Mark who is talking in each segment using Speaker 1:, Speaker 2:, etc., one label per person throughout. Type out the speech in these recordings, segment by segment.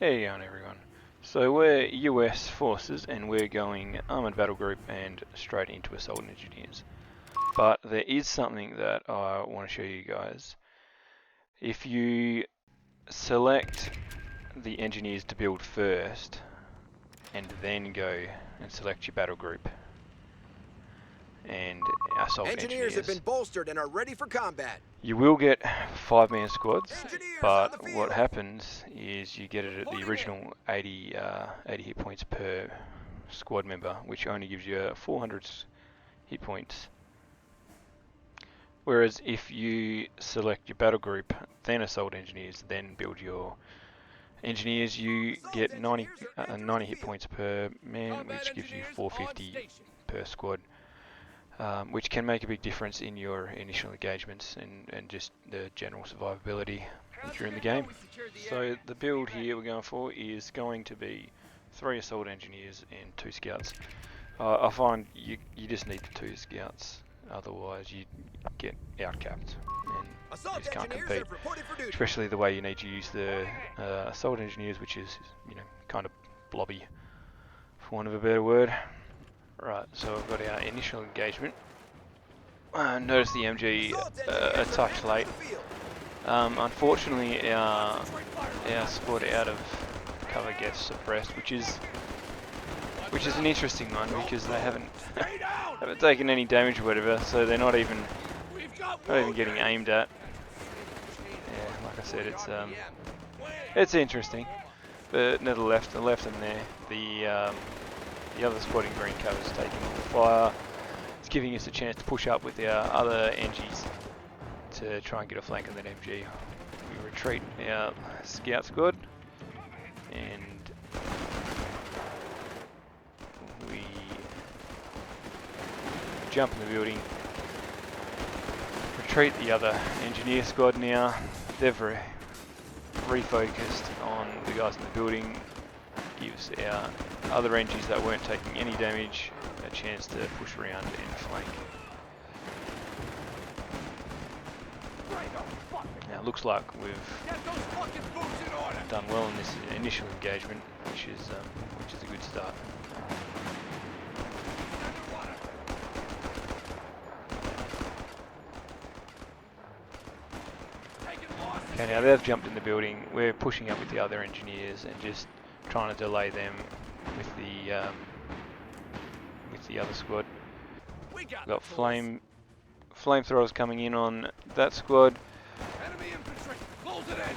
Speaker 1: Hey on everyone. So we're US forces and we're going armoured battle group and straight into assault engineers. But there is something that I want to show you guys. If you select the engineers to build first and then go and select your battle group and assault engineers
Speaker 2: have been bolstered and are ready for combat.
Speaker 1: You will get 5-man squads, but what happens is you get it at the original 80 hit points per squad member, which only gives you 400 hit points. Whereas if you select your battle group, then assault engineers, then build your engineers, you get 90 hit points per man, which gives you 450 per squad. Which can make a big difference in your initial engagements and just the general survivability during the game. So the build here we're going for is going to be 3 assault engineers and 2 scouts. I find you just need the 2 scouts, otherwise you get outcapped and you just can't compete. Especially the way you need to use the assault engineers, which is, you know, kind of blobby, for want of a better word. Right, so we've got our initial engagement. Notice the MG a touch late. Unfortunately, our squad out of cover gets suppressed, which is an interesting one because they haven't taken any damage or whatever, so they're not even getting aimed at. Yeah, like I said, it's interesting. But near the left and there, the other squad in green cover is taking all the fire. It's giving us a chance to push up with our other NGs to try and get a flank on that MG. We retreat our scout squad and we jump in the building. Retreat the other engineer squad now. They've refocused on the guys in the building. Gives our other NGs that weren't taking any damage a chance to push around and flank. Now it looks like we've done well in this initial engagement, which is a good start. Okay, now they've jumped in the building. We're pushing up with the other engineers and just trying to delay them with the other squad. We've got flamethrowers coming in on that squad.
Speaker 3: Enemy infantry, close it in.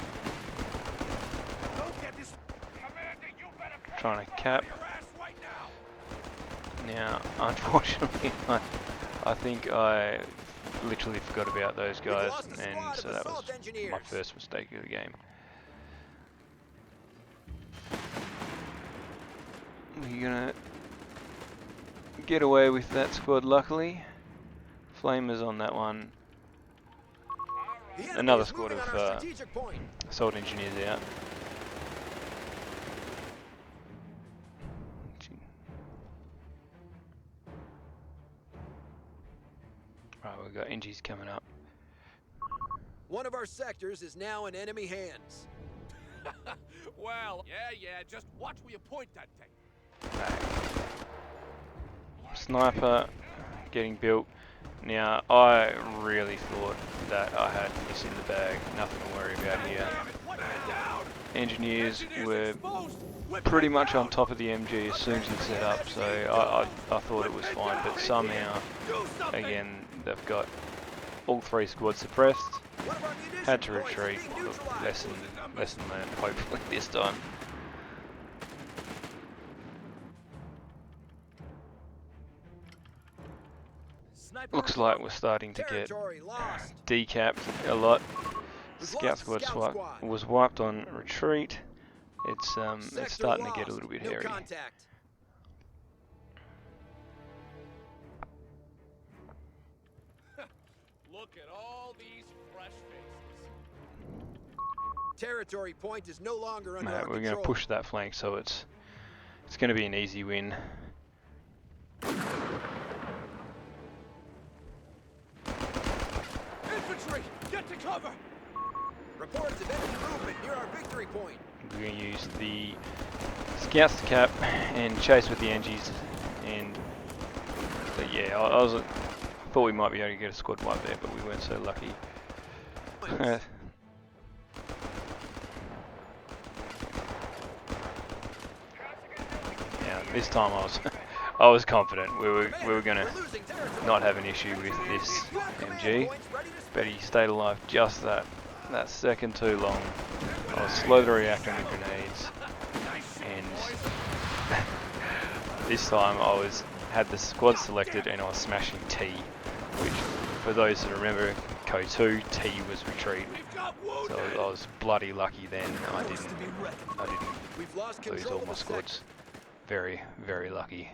Speaker 3: Don't get this. Commander, you better
Speaker 1: Trying to cap.
Speaker 3: right
Speaker 1: Now, unfortunately, I think I literally forgot about those guys, and so that was my first mistake of the game. We're gonna get away with that squad, luckily. Flamers on that one. Another squad of assault engineers out. Right, we've got NGs coming up.
Speaker 2: One of our sectors is now in enemy hands.
Speaker 3: Well, yeah, just watch where you point that thing.
Speaker 1: Sniper getting built. Now, I really thought that I had this in the bag. Nothing to worry about here. Engineers were pretty much on top of the MG as soon as it set up, so I thought it was fine. But somehow, again, they've got all 3 squads suppressed. Had to retreat. Lesson learned, hopefully this time. Looks like we're starting to get decapped a lot. The scout squad was wiped on retreat. It's starting to get a little bit hairy.
Speaker 3: Look at all these fresh faces.
Speaker 2: Territory point is no longer under our
Speaker 1: We're
Speaker 2: control.
Speaker 1: going to push that flank, so it's going to be an easy win.
Speaker 3: Infantry, get to cover.
Speaker 2: Reports of enemy movement near our victory point.
Speaker 1: We're going to use the scouts to cap and chase with the NGs. And but yeah, I thought we might be able to get a squad wipe there, but we weren't so lucky. Yeah, this time I was confident we were gonna not have an issue with this MG, but he stayed alive just that second too long. I was slow to react on the grenades, and this time I had the squad selected and I was smashing T, which for those that remember COH, T was retreat. So I was bloody lucky then. I didn't lose all my squads. Very, very lucky.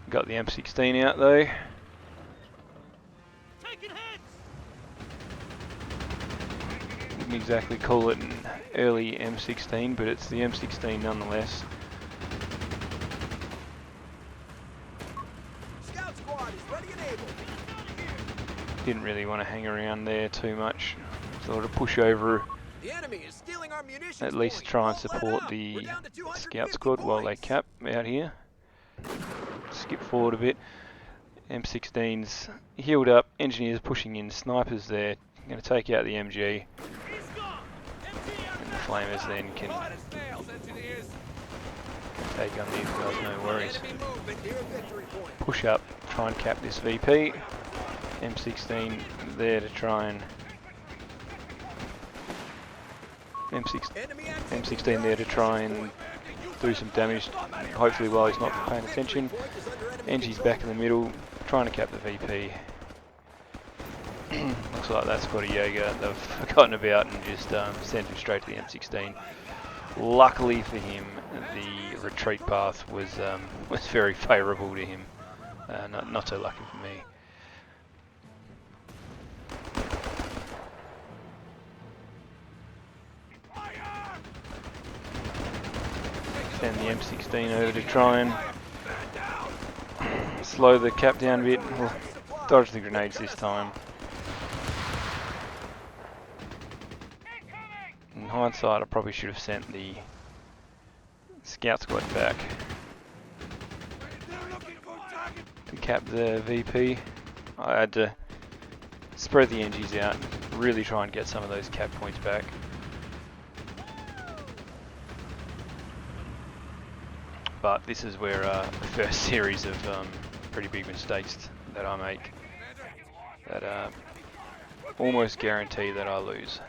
Speaker 1: Got the M16 out though. Wouldn't exactly call it an early M16, but it's the M16 nonetheless.
Speaker 2: Scout squad is ready and able.
Speaker 1: Didn't really want to hang around there too much. Thought I'd push over,
Speaker 2: The enemy is stealing our munitions.
Speaker 1: at least try and support the scout squad while they cap out here. Skip forward a bit. M16's healed up, engineers pushing in, snipers there, going to take out the MG. And the flamers then can take on these guys, no worries. Push up, try and cap this VP. M16 there to try and M16 there to try and do some damage, hopefully while he's not paying attention. NG's back in the middle, trying to cap the VP. Looks like that's got a Jaeger they've forgotten about and just sent him straight to the M16. Luckily for him, the retreat path was very favourable to him. Not so lucky for me. Send the M16 over to try and slow the cap down a bit. We'll dodge the grenades this time. In hindsight, I probably should have sent the scout squad back to cap the VP. I had to spread the NGs out, really try and get some of those cap points back. But this is where the first series of pretty big mistakes that I make that almost guarantee that I lose.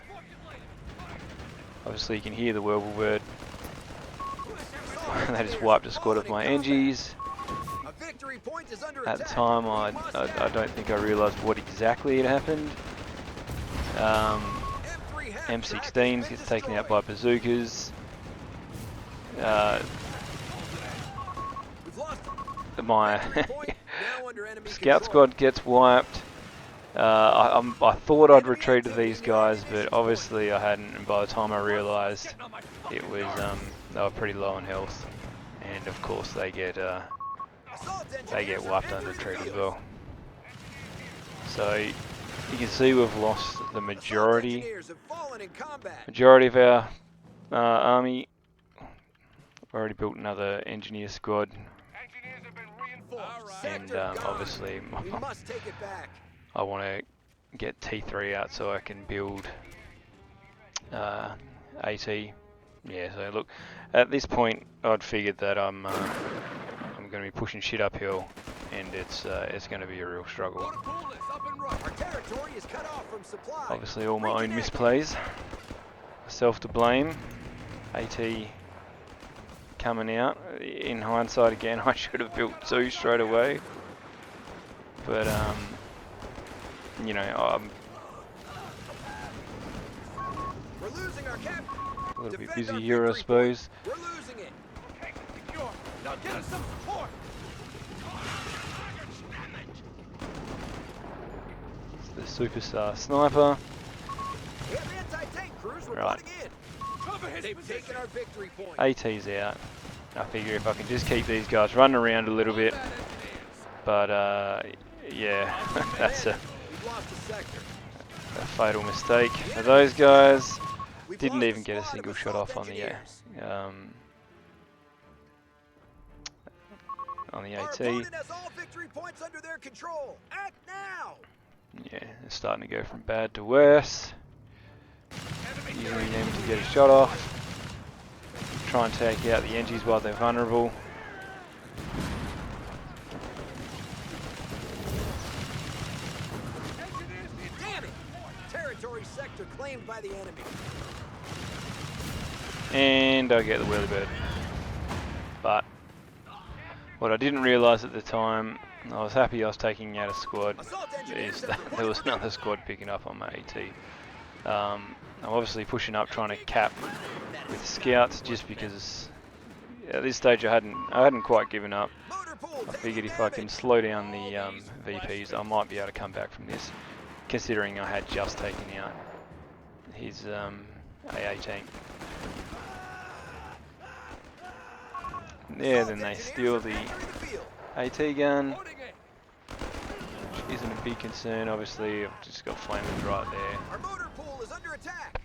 Speaker 1: Obviously you can hear the Whirlpool bird. They just wiped a squad of my NGs. At the time I don't think I realised what exactly had happened. M16s gets taken out by bazookas. My scout squad gets wiped. I thought I'd retreated these guys, but obviously I hadn't, and by the time I realised it was they were pretty low on health, and of course they get wiped on retreat as well. So you can see we've lost the majority of our army. We've already built another engineer squad. And obviously I want to get T3 out so I can build AT. Yeah, so look, at this point I'd figured that I'm going to be pushing shit uphill, and it's going to be a real struggle. Obviously all my own misplays, myself to blame. AT coming out. In hindsight again, I should have built 2 straight away, but you know, I'm a little bit busy here, I suppose. It's the superstar sniper. Right. AT's out. I figure if I can just keep these guys running around a little bit, but yeah, a fatal mistake for those guys.
Speaker 2: We've
Speaker 1: Didn't
Speaker 2: lost
Speaker 1: even get a
Speaker 2: squad
Speaker 1: single
Speaker 2: of
Speaker 1: shot
Speaker 2: assault
Speaker 1: off on the
Speaker 2: engineers. Our
Speaker 1: AT.
Speaker 2: opponent has all victory points under their control. Act now.
Speaker 1: Yeah, it's starting to go from bad to worse. Using them to get a shot off. Try and take out the Engis while they're vulnerable.
Speaker 2: Damn it! Territory sector claimed by the enemy.
Speaker 1: And I get the whirlybird. But what I didn't realise at the time, I was happy I was taking out a squad,
Speaker 2: Assault engineers
Speaker 1: is
Speaker 2: have
Speaker 1: that
Speaker 2: reported
Speaker 1: there was
Speaker 2: fire.
Speaker 1: another squad picking up on my AT. I'm obviously pushing up trying to cap with scouts just because at this stage I hadn't quite given up.
Speaker 2: Motor pool
Speaker 1: I
Speaker 2: taking
Speaker 1: figured if I can
Speaker 2: damage.
Speaker 1: slow down the VPs, I might be able to come back from this, considering I had just taken out his AA tank. Yeah, then they steal the AT gun, which isn't a big concern. Obviously, I've just got flamers right there.
Speaker 2: Our motor pool is under attack.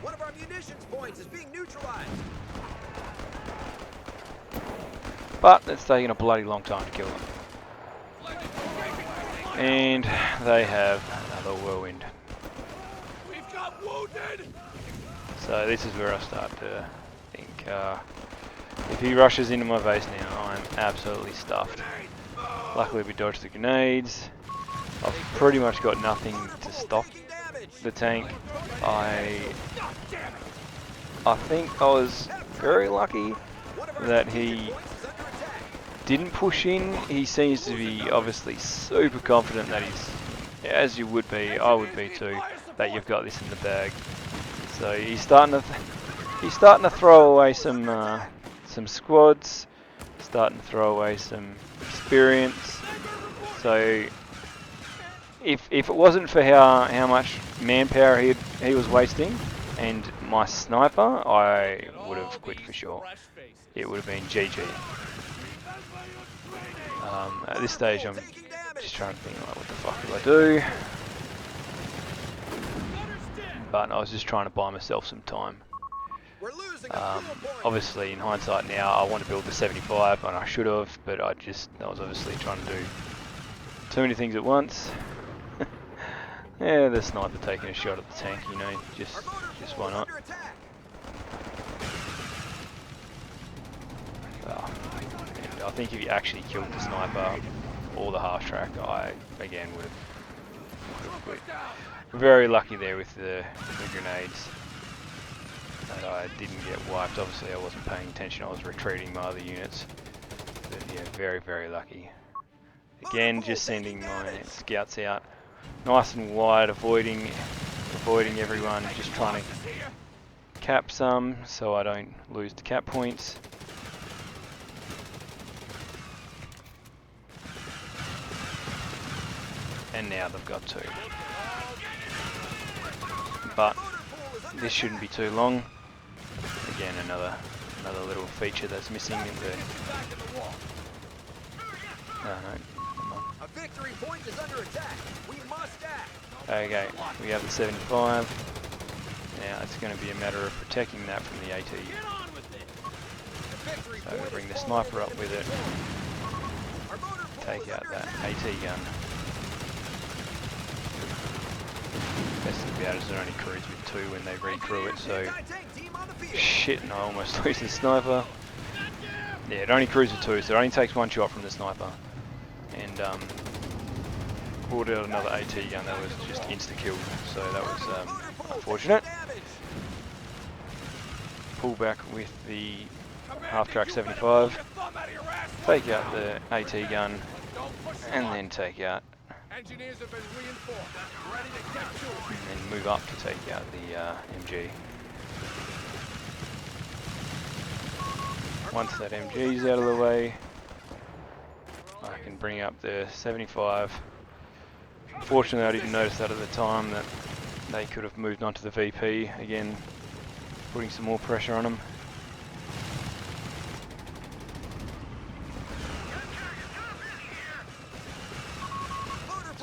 Speaker 2: One of our munitions points is being neutralized.
Speaker 1: But it's taken a bloody long time to kill them. And they have another whirlwind.
Speaker 3: We've got wounded.
Speaker 1: So this is where I start to think, if he rushes into my base now, I'm absolutely stuffed. Luckily we dodged the grenades. I've pretty much got nothing to stop the tank. I think I was very lucky that he didn't push in. He seems to be obviously super confident that he's, as you would be, I would be too, that you've got this in the bag. So he's starting to throw away some squads, starting to throw away some experience. So if it wasn't for how much manpower he was wasting and my sniper, I would have quit for sure. It would have been GG. At this stage, I'm just trying to think, like, what the fuck do I do? But I was just trying to buy myself some time.
Speaker 2: We're losing a fuel point.
Speaker 1: Obviously, in hindsight now, I want to build the 75, and I should have, but I was obviously trying to do too many things at once. Yeah, the sniper taking a shot at the tank, you know, just why not? And I think if you actually killed the sniper or the half track, I again would have quit. Very lucky there with the grenades that I didn't get wiped. Obviously I wasn't paying attention, I was retreating my other units. But yeah, very, very lucky. Again, just sending my scouts out nice and wide, avoiding everyone, just trying to cap some so I don't lose the cap points. And now they've got two. But this shouldn't be too long. Again, another little feature that's missing in the. No,
Speaker 2: A victory point is under attack. We must act.
Speaker 1: okay, we have the 75. Now it's going to be a matter of protecting that from the AT. So we'll bring the sniper up with it. Take out that AT gun. Best to be able to only cruise with two when they recrew it, so shit, and I almost lose the sniper. Yeah, it only cruises with two, so it only takes one shot from the sniper. And pulled out another AT gun that was just insta-killed, so that was unfortunate. Pull back with the half-track 75, take out the AT gun, and then take out,
Speaker 3: Engineers have been reinforced. Ready to get to it.
Speaker 1: and then move up to take out the MG. Once that MG is out of the way, I can bring up the 75. Unfortunately, I didn't notice that at the time, that they could have moved on to the VP again, putting some more pressure on them.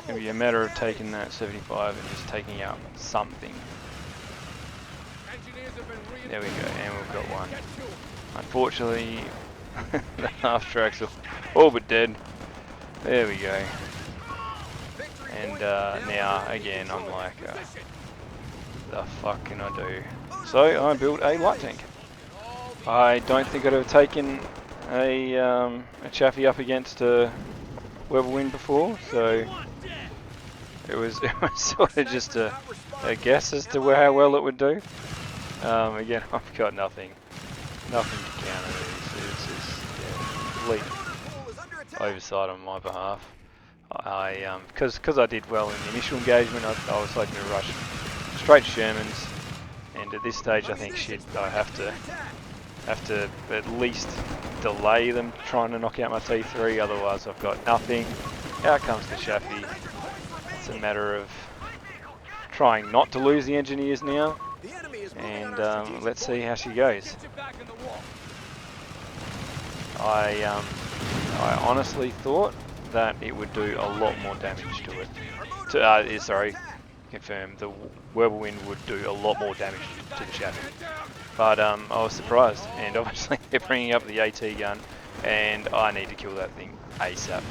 Speaker 1: going to be a matter of taking that 75 and just taking out something. There we go, and we've got one. Unfortunately, the half tracks are all but dead. There we go. And now, again, I'm like, the fuck can I do? So I built a light tank. I don't think I'd have taken a Chaffee up against a Whirlwind before, so it was sort of just a guess as to how well it would do. Again, I've got nothing to counter these. It's just complete oversight on my behalf. Because I did well in the initial engagement, I was hoping to rush straight to Sherman's, and at this stage I think I have to at least delay them trying to knock out my T3, otherwise I've got nothing. Out comes the Chaffee. It's a matter of trying not to lose the engineers now, and let's see how she goes. I honestly thought that it would do a lot more damage to it. Sorry, confirm, the Whirlwind would do a lot more damage to the Chaffee. But I was surprised, and obviously they're bringing up the AT gun, and I need to kill that thing ASAP.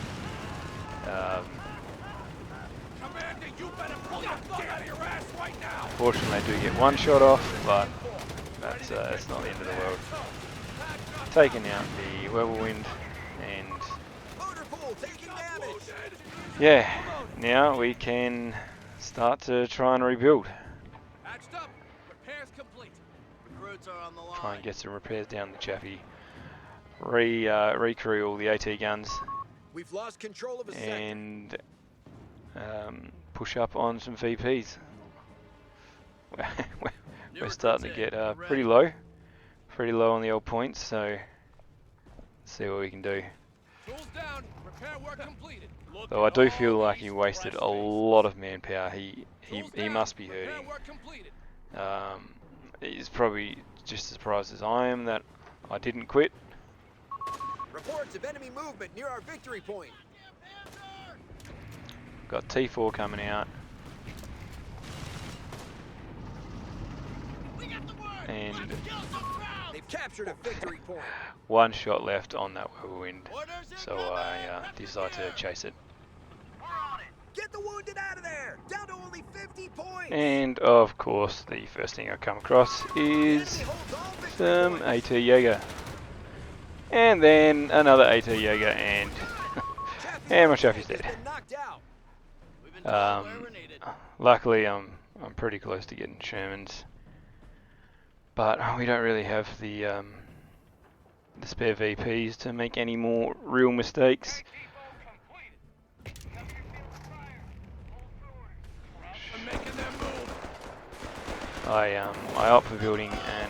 Speaker 1: Fortunately, I do get one shot off, but that's not the end of the world. Taking out the Whirlwind, and yeah, now we can start to try and rebuild. Try and get some repairs down the Chaffee. Recrew all the AT guns.
Speaker 2: We've lost control of a
Speaker 1: and push up on some VPs. We're starting to get pretty low on the old points, so let's see what we can do. Though I do feel like he wasted a lot of manpower. He must be hurting. He's probably just as surprised as I am that I didn't quit.
Speaker 2: Reports of enemy movement near our victory point.
Speaker 1: Got T4 coming out. And
Speaker 2: they've captured a victory point.
Speaker 1: One shot left on that Whirlwind, so I decided to chase it.
Speaker 2: Get the wounded out of there! Down to only 50 points!
Speaker 1: And of course, the first thing I come across is some AT Jaeger. And then another AT Jaeger, and my Chaffee's dead. Luckily, I'm pretty close to getting Sherman's, but we don't really have the spare VPs to make any more real mistakes. I opt for building an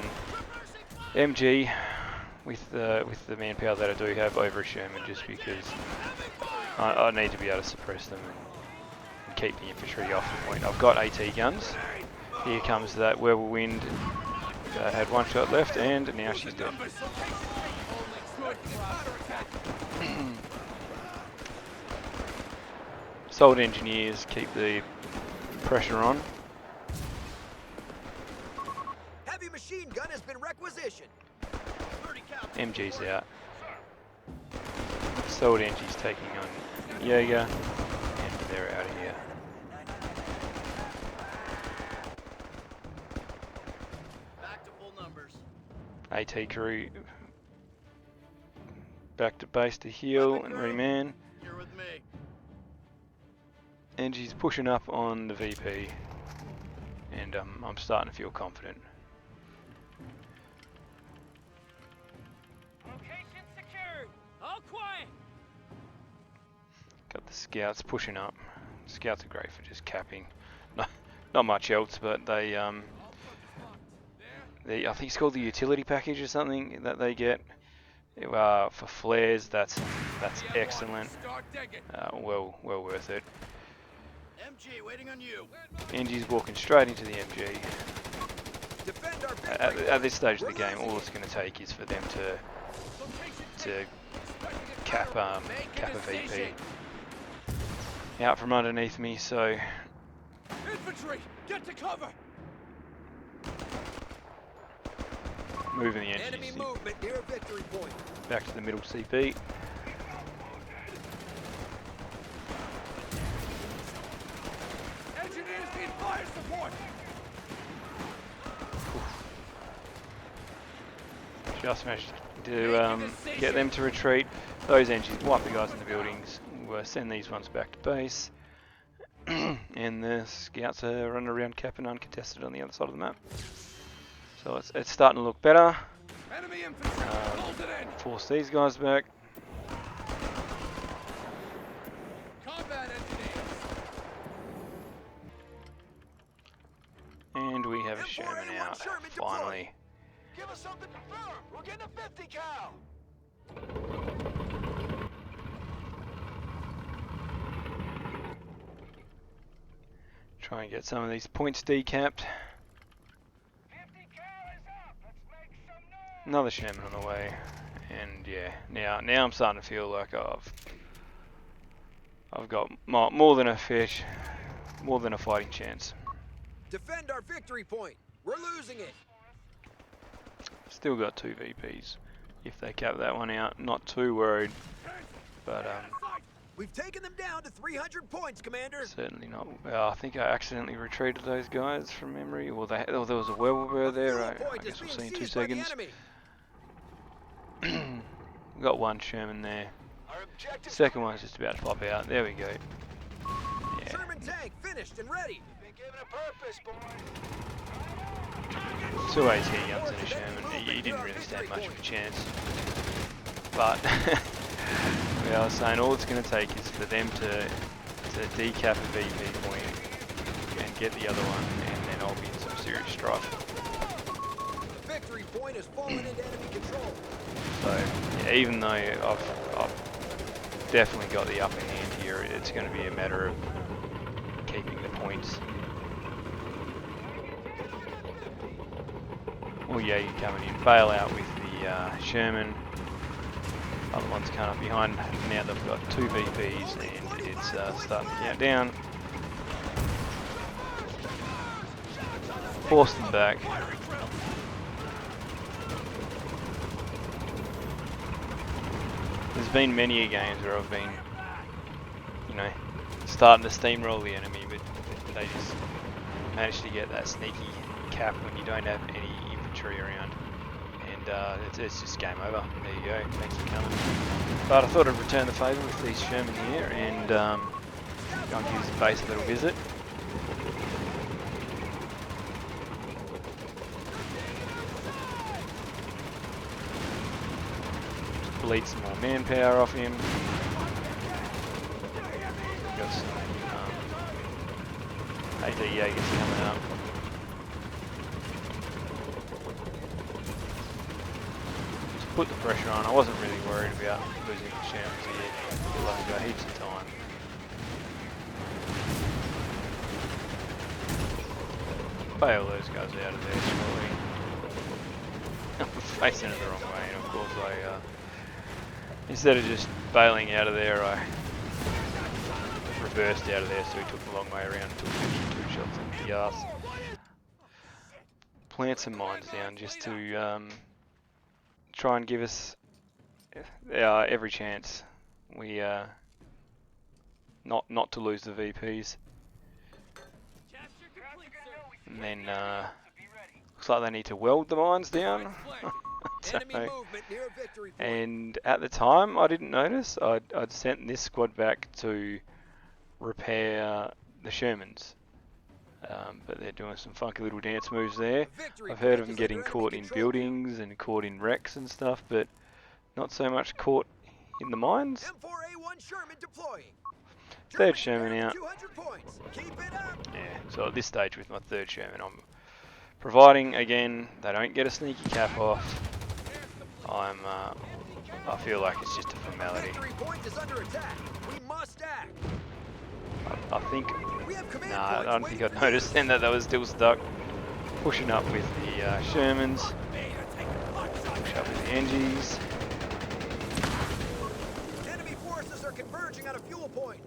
Speaker 1: MG with the manpower that I do have over a Sherman, just because I need to be able to suppress them and keep the infantry off the point. I've got AT guns. Here comes that Whirlwind that had one shot left, and now she's dead. Solid engineers keep the pressure on.
Speaker 2: Heavy machine gun has been requisitioned.
Speaker 1: MG's out. Solid NG's taking on Jaeger, and they're out of here.
Speaker 3: Back to full numbers.
Speaker 1: AT crew back to base to heal and reman.
Speaker 3: You're with me.
Speaker 1: NG's pushing up on the VP, and I'm starting to feel confident.
Speaker 4: Location secured. All quiet.
Speaker 1: Got the scouts pushing up. Scouts are great for just capping. Not much else, but they I think it's called the utility package or something that they get for flares. That's excellent. Well worth it.
Speaker 3: MG waiting on you.
Speaker 1: NG's walking straight into the MG. At this stage of the game, all it's going to take is for them to cap a VP. out from underneath me, so
Speaker 3: Infantry, get to cover.
Speaker 1: moving the
Speaker 2: Enemy
Speaker 1: engines
Speaker 2: movement near victory point.
Speaker 1: back to the middle CP.
Speaker 3: Engineers need fire support.
Speaker 1: Just managed to get them to retreat. Those engines wipe the guys in the buildings. We'll send these ones back to base. And the scouts are running around capping uncontested on the other side of the map. So it's starting to look better.
Speaker 3: Enemy infantry, close it in.
Speaker 1: Force these guys back.
Speaker 3: Combat engineers.
Speaker 1: And we have a
Speaker 2: M4A1
Speaker 1: Sherman out,
Speaker 2: Sherman deployed.
Speaker 1: finally.
Speaker 3: Give us something confirmed. We're getting a 50 cal.
Speaker 1: Try and get some of these points decapped.
Speaker 3: 50 cal is up. Let's make some noise.
Speaker 1: Another Sherman on the way. And yeah, now I'm starting to feel like I've got more than a fish, more than a fighting chance.
Speaker 2: Defend our victory point. We're losing it.
Speaker 1: Still got 2 VPs. If they cap that one out, not too worried. But
Speaker 2: We've taken them down to 300 points, Commander.
Speaker 1: certainly not. I think I accidentally retreated those guys from memory. Or there was a werewolf there. I guess we'll see in 2 seconds. We've got 1 Sherman there.
Speaker 3: Our objective.
Speaker 1: Second one's just about to pop out. There we go. Yeah.
Speaker 2: Sherman tank finished and ready.
Speaker 3: Been given a purpose, boys.
Speaker 1: 2 AT guns in a Sherman. He didn't really stand much of a chance. But yeah, I was saying all it's going to take is for them to decap a VP point and get the other one, and then I'll be in some serious strife.
Speaker 2: The victory point has fallen into enemy control.
Speaker 1: So yeah, even though I've definitely got the upper hand here, it's going to be a matter of keeping the points. Oh yeah, you're coming in. Bail out with the Sherman. Other one's coming up behind. Now they've got 2 VPs and it's starting to count down. Force them back. There's been many games where I've been, you know, starting to steamroll the enemy, but they just manage to get that sneaky cap when you don't have any infantry around, and it's just game over. There you go. Thanks for coming. But I thought I'd return the favour with these Sherman here and go and give the base a little visit. Bleed some more manpower off him. Got some AT Jaegers coming up. Just put the pressure on. I wasn't really worried about losing the Shermans here. I feel like I've got heaps of time. Bail those guys out of there shortly. I'm facing it the wrong way, and of course instead of just bailing out of there, I reversed out of there, so he took the long way around and took 52 shots in the arse. Plant some mines down just to try and give us every chance we not to lose the VPs. And then looks like they need to weld the mines down.
Speaker 2: Enemy movement near victory point.
Speaker 1: And at the time, I didn't notice. I'd sent this squad back to repair the Shermans. But they're doing some funky little dance moves there. I've heard of them getting caught in buildings and caught in wrecks and stuff, but not so much caught in the mines.
Speaker 2: M4A1 Sherman deploying.
Speaker 1: 3rd Sherman out.
Speaker 2: 200 points. Keep it up.
Speaker 1: Yeah, so at this stage with my 3rd Sherman, I'm providing, again, they don't get a sneaky cap off. I feel like it's just a formality.
Speaker 2: Victory point is under attack. We must act.
Speaker 1: I think,
Speaker 2: We have command
Speaker 1: nah, I
Speaker 2: points
Speaker 1: don't
Speaker 2: waiting
Speaker 1: think I'd
Speaker 2: for
Speaker 1: noticed then that they were still stuck. Pushing up with the Shermans. Push up with the NGs.
Speaker 2: Enemy forces are converging on a fuel point.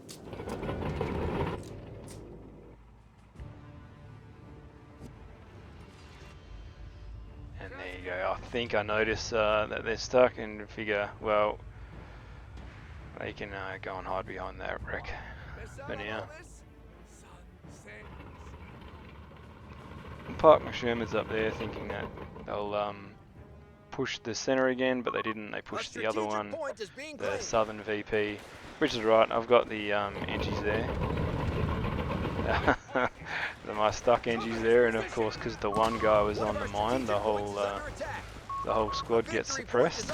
Speaker 1: you go. I think I notice that they're stuck and figure, well, they can go and hide behind that wreck for now. Park my Shermans up there thinking that they'll push the center again, but they didn't. They pushed the other one,
Speaker 2: Point is being
Speaker 1: the
Speaker 2: claimed.
Speaker 1: southern VP, which is right. I've got the NGs there. My stuck NGs there, and of course, because the one guy was on the mine, the whole squad gets suppressed.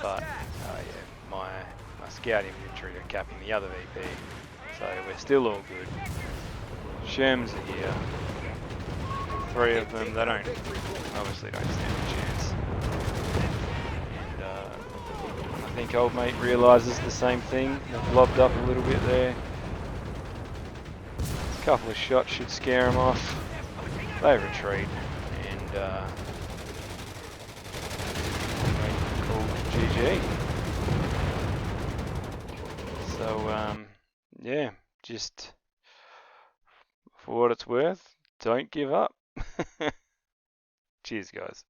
Speaker 1: But yeah, my scout infantry are capping the other VP, so we're still all good. Sherms are here. 3 of them. They obviously don't stand a chance. And I think old mate realises the same thing. They've lobbed up a little bit there. A couple of shots should scare them off. They retreat and call GG. So yeah, just for what it's worth, don't give up. Cheers, guys.